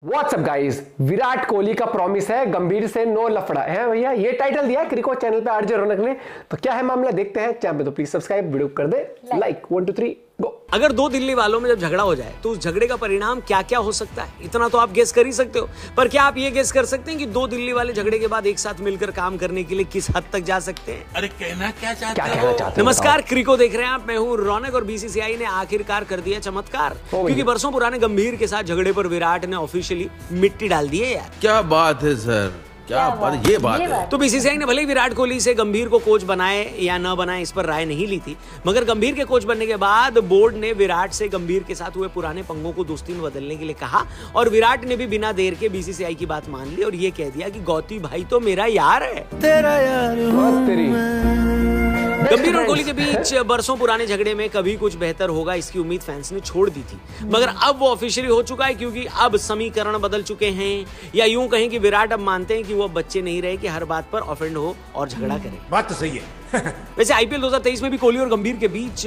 WhatsApp guys, Virat Kohli का promise है गंभीर से नो लफड़ा है भैया। ये टाइटल दिया है क्रिको चैनल पे आरजे रौनक ने। तो क्या है मामला, देखते हैं। चैनल पे तो प्लीज सब्सक्राइब, वीडियो कर दे लाइक। 1 2 3 गो। अगर दो दिल्ली वालों में जब झगड़ा हो जाए तो उस झगड़े का परिणाम क्या क्या हो सकता है, इतना तो आप गेस कर ही सकते हो। पर क्या आप ये गेस कर सकते हैं कि दो दिल्ली वाले झगड़े के बाद एक साथ मिलकर काम करने के लिए किस हद तक जा सकते हैं? अरे कहना क्या चाहते हो? नमस्कार, क्रिको देख रहे हैं आप। मैं हूं रौनक और बीसीसीआई ने आखिरकार कर दिया चमत्कार, क्योंकि बरसों पुराने गंभीर के साथ झगड़े पर विराट ने ऑफिशियली मिट्टी डाल दी है यार। क्या बात है सर, क्या बात, ये बात है। तो बीसीसीआई ने भले ही विराट कोहली से गंभीर को कोच बनाए या न बनाए इस पर राय नहीं ली थी, मगर गंभीर के कोच बनने के बाद बोर्ड ने विराट से गंभीर के साथ हुए पुराने पंगों को दोस्ती में बदलने के लिए कहा और विराट ने भी बिना देर के बीसीसीआई की बात मान ली और ये कह दिया कि गौती भाई तो मेरा यार है, तेरा यार। गंभीर और कोहली के बीच बरसों पुराने झगड़े में कभी कुछ बेहतर होगा इसकी उम्मीद फैंस ने छोड़ दी थी, मगर अब वो ऑफिशियली हो चुका है, क्योंकि अब समीकरण बदल चुके हैं, या यूं कहें कि विराट अब मानते हैं कि वो बच्चे नहीं रहे कि हर बात पर ऑफेंड हो और झगड़ा करे। बात तो सही है। वैसे आईपीएल 2023 में भी कोहली और गंभीर के बीच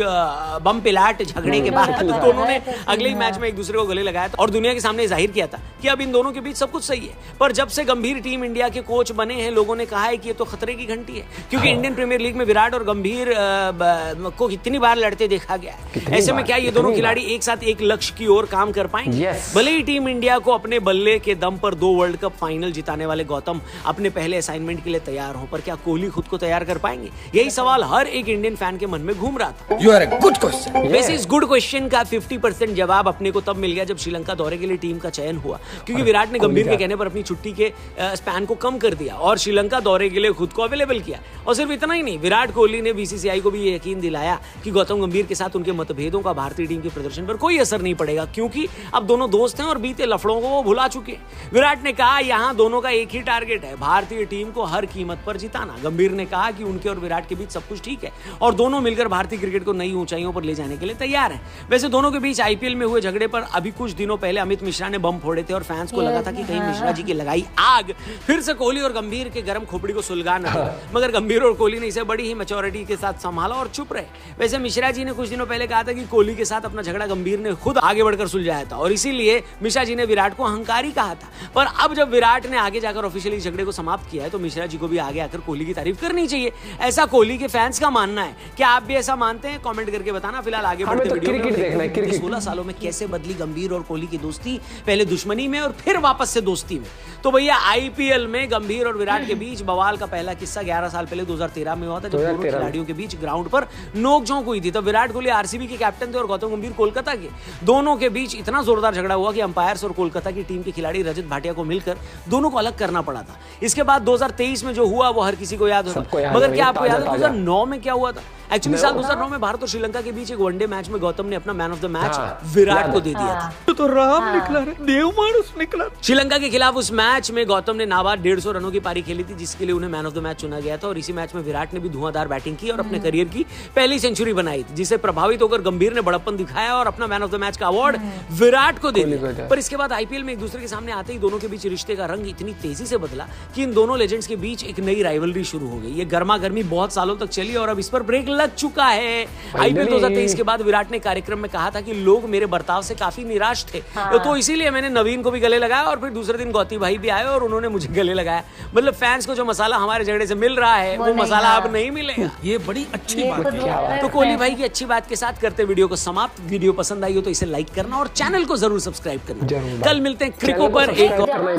बम पिलाट झगड़े के बाद दोनों ने अगले ही मैच में एक दूसरे को गले लगाया था और दुनिया के सामने जाहिर किया था कि अब इन दोनों के बीच सब कुछ सही है। पर जब से गंभीर टीम इंडिया के कोच बने हैं, लोगों ने कहा है कि ये तो खतरे की घंटी है, क्योंकि इंडियन प्रीमियर लीग में विराट और गंभीर को कितनी बार लड़ते देखा गया है। ऐसे में क्या ये दोनों खिलाड़ी एक साथ एक लक्ष्य की ओर काम कर पाएंगे? भले ही टीम इंडिया को अपने बल्ले के दम पर 2 वर्ल्ड कप फाइनल जिताने वाले गौतम अपने पहले असाइनमेंट के लिए तैयार हो, पर क्या कोहली खुद को तैयार कर पाएंगे? यही सवाल हर एक इंडियन फैन के मन में घूम रहा था। You are a good question. वैसे इस गुड क्वेश्चन का 50% जवाब अपने को तब मिल गया जब श्रीलंका दौरे के लिए टीम का चयन हुआ, क्योंकि विराट ने गंभीर के कहने पर अपनी छुट्टी के स्पैन को कम कर दिया और श्रीलंका दौरे के लिए खुद को अवेलेबल किया। और सिर्फ इतना ही नहीं, विराट कोहली ने बीसीसीआई को भी यकीन दिलाया कि गौतम गंभीर के साथ उनके मतभेदों का भारतीय टीम के प्रदर्शन पर कोई असर नहीं पड़ेगा, क्योंकि अब दोनों दोस्त हैं और बीते लफड़ों को वो भुला चुके हैं। विराट ने कहा यहाँ दोनों का एक ही टारगेट है, भारतीय टीम को हर कीमत पर जिताना। गंभीर ने कहा कि उनके और विराट के बीच सब कुछ ठीक है और दोनों मिलकर भारतीय क्रिकेट को नई ऊंचाइयों पर ले जाने के लिए तैयार हैं। वैसे दोनों के बीच आईपीएल में हुए झगड़े पर अभी कुछ दिनों पहले अमित मिश्रा ने बम फोड़े थे और फैंस को लगा था कि कहीं मिश्रा जी की लगाई आग फिर से कोहली और गंभीर के गर्म खोपड़ी को सुलगा न दे, मगर गंभीर और कोहली ने इसे बड़ी ही मैच्योरिटी के साथ संभाला और चुप रहे। वैसे मिश्रा जी ने कुछ दिनों पहले कहा था कि कोहली के साथ अपना झगड़ा गंभीर ने खुद आगे बढ़कर सुलझाया था और इसीलिए मिश्रा जी ने विराट को अहंकारी कहा था। पर अब जब विराट ने आगे जाकर ऑफिशियली झगड़े को समाप्त किया है तो मिश्रा जी को भी आगे आकर कोहली की तारीफ करनी चाहिए, ऐसा कोहली के फैंस का मानना है। क्या आप भी ऐसा मानते हैं? कमेंट करके बताना। फिलहाल आगे बढ़ते वीडियो में देखना है 16 सालों में कैसे बदली गंभीर और कोहली की दोस्ती, पहले दुश्मनी में और फिर वापस से दोस्ती में। तो भैया आईपीएल में गंभीर और विराट के बीच बवाल का पहला किस्सा 11 साल पहले 2013 में हुआ था, जब दोनों खिलाड़ियों के बीच ग्राउंड पर नोकझोंक हुई थी। तब विराट कोहली आरसीबी के कैप्टन थे और गौतम गंभीर कोलकाता के। दोनों के बीच इतना जोरदार झगड़ा हुआ कि अंपायर्स और कोलकाता की टीम के खिलाड़ी रजत भाटिया को मिलकर दोनों को अलग करना पड़ा था। इसके बाद 2023 में जो हुआ वो हर किसी को याद होगा, मगर क्या आपको याद है 2009 में क्या हुआ था? एक्चुअली साल 2009 में भारत और श्रीलंका के बीच एक वनडे मैच में गौतम ने अपना man of the match Virat को दे दिया था। तो राम निकला रे, देव मानुस निकला। श्रीलंका के खिलाफ उस मैच में गौतम ने नाबाद 150 रनों की पारी खेली थी, जिसके लिए उन्हें मैन ऑफ द मैच चुना गया था। और इसी मैच में विराट ने भी धुआंधार बैटिंग की और अपने करियर की पहली सेंचुरी बनाई थी, जिसे प्रभावित होकर गंभीर ने बड़प्पन दिखाया और अपना मैन ऑफ द मैच का अवार्ड विराट को दे दिया। पर इसके बाद आईपीएल में एक दूसरे के सामने आते ही दोनों के बीच रिश्ते का रंग इतनी तेजी से बदला कि इन दोनों लेजेंड्स के बीच एक नई राइवलरी शुरू हो गई। ये गर्मा गर्मी बहुत सालों तक चली और अब इस पर ब्रेक लग चुका है। आईपीएल 2023 के बाद विराट ने कार्यक्रम में कहा था कि लोग मेरे बर्ताव से काफी निराश थे, तो इसीलिए मैंने नवीन को भी गले लगाया और फिर दूसरे दिन गौती भाई भी आए और उन्होंने मुझे गले लगाया। मतलब फैंस को जो मसाला हमारे झगड़े से मिल रहा है वो मसाला अब नहीं मिलेगा। ये बड़ी अच्छी बात है। तो कोहली भाई की अच्छी बात के साथ करते वीडियो को समाप्त। वीडियो पसंद आई हो तो इसे लाइक करना और चैनल को जरूर सब्सक्राइब करना। कल मिलते हैं क्रिको पर। एक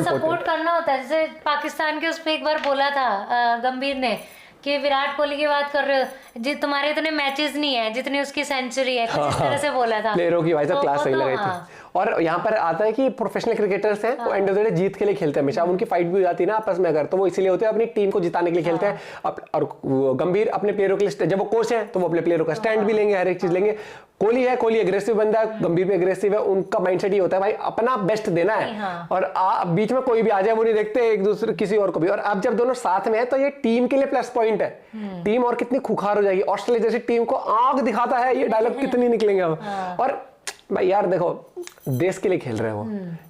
सपोर्ट करना होता है, जैसे पाकिस्तान के उस पर एक बार बोला था गंभीर ने कि विराट कोहली की बात कर रहे हो जी, तुम्हारे इतने मैचेस नहीं है जितनी उसकी सेंचुरी है, कुछ इस तरह से बोला था। प्लेयरों की भाई साहब क्लास सही लगाई थी। और यहाँ पर आता है कि प्रोफेशनल क्रिकेटर्स हैं वो एंड ऑफ द डे जीत के लिए खेलते हैं हमेशा। उनकी फाइट भी हो जाती है ना आपस में, अगर तो वो इसीलिए होते हैं अपनी टीम को जिताने के लिए खेलते हैं। और गंभीर अपने प्लेयरों के लिए, जब वो कोच है तो वो अपने प्लेयरों का स्टैंड भी लेंगे, हर एक चीज लेंगे। कोहली है, कोहली एग्रेसिव बंदा है, गंभीर भी एग्रेसिव है। उनका माइंडसेट ये होता है भाई अपना बेस्ट देना है और बीच में कोई भी आ जाए वो नहीं देखते एक दूसरे किसी और को भी। और अब जब दोनों साथ में है तो ये टीम के लिए प्लस पॉइंट है। टीम और कितनी खुखार हो जाएगी। ऑस्ट्रेलिया जैसी टीम को आग दिखाता है, ये डायलॉग कितनी निकलेंगे अब। और भाई यार देखो, देश के लिए खेल रहे हो,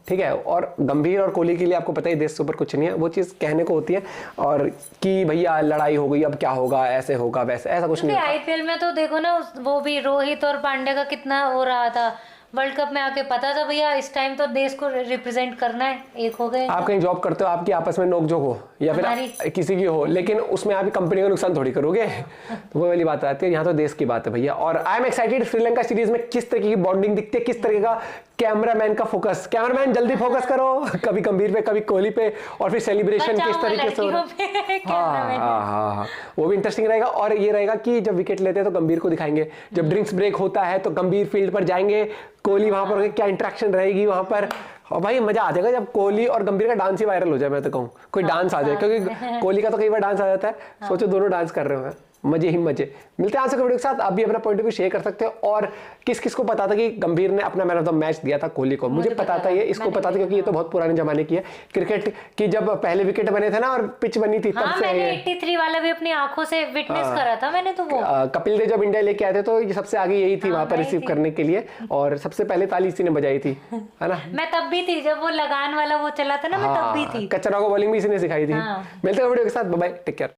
ठीक है। और गंभीर और कोहली के लिए आपको पता ही देश से ऊपर कुछ नहीं है, वो चीज कहने को होती है। और कि भैया लड़ाई हो गई अब क्या होगा, ऐसे होगा वैसे, ऐसा कुछ नहीं। आईपीएल में तो देखो ना, वो भी रोहित और पांड्या का कितना हो रहा था, वर्ल्ड कप में आके पता था भैया इस टाइम तो देश को रिप्रेजेंट करना है, एक हो गए। आप कहीं जॉब करते हो, आपकी आपस में नोकझोंक हो या फिर किसी की हो, लेकिन उसमें आप कंपनी का नुकसान थोड़ी करोगे। तो वो वाली बात आती है, यहाँ तो देश की बात है भैया। और I am excited Sri Lanka series में किस तरीके की बॉन्डिंग दिखती है, किस तरीके का कैमरामैन का फोकस, कैमरामैन जल्दी फोकस करो, कभी गंभीर पे कभी कोहली पे, और फिर सेलिब्रेशन किस तरीके से हो रहा है। हाँ, वो भी इंटरेस्टिंग रहेगा। और ये रहेगा कि जब विकेट लेते हैं तो गंभीर को दिखाएंगे, जब ड्रिंक्स ब्रेक होता है तो गंभीर फील्ड पर जाएंगे, कोहली वहां पर क्या इंटरेक्शन रहेगी वहां पर। और भाई मजा आ जाएगा जब कोहली और गंभीर का डांस ही वायरल हो जाए, मैं तो कहूँ कोई डांस आ जाए, क्योंकि कोहली का तो कई बार डांस आ जाता है, सोचो दोनों डांस कर रहे हो, मजे ही मजे। मिलते हैं आपसे वीडियो के साथ, आप भी अपना पॉइंट ऑफ व्यू शेयर कर सकते हो। और किस किस को पता था कि गंभीर ने अपना मैन ऑफ द मैच दिया था कोहली को? मुझे पता था, ये इसको पता था क्योंकि ये तो बहुत पुराने जमाने की है क्रिकेट की, जब पहले विकेट बने थे ना और पिच बनी थी तब से। मैंने 83 वाला भी अपनी आंखों से विटनेस करा था मैंने तो। वो कपिल देव जब इंडिया लेके आए थे तो ये सबसे आगे यही थी वहां पर रिसीव करने के लिए, और सबसे पहले ताली इसी ने बजाई थी, है ना। मैं तब भी थी जब वो लगान वाला वो चला था ना, मैं तब भी थी। कचरा को बॉलिंग भी इसी ने सिखाई थी। मिलते हैं वीडियो के साथ, बाय बाय, टेक केयर।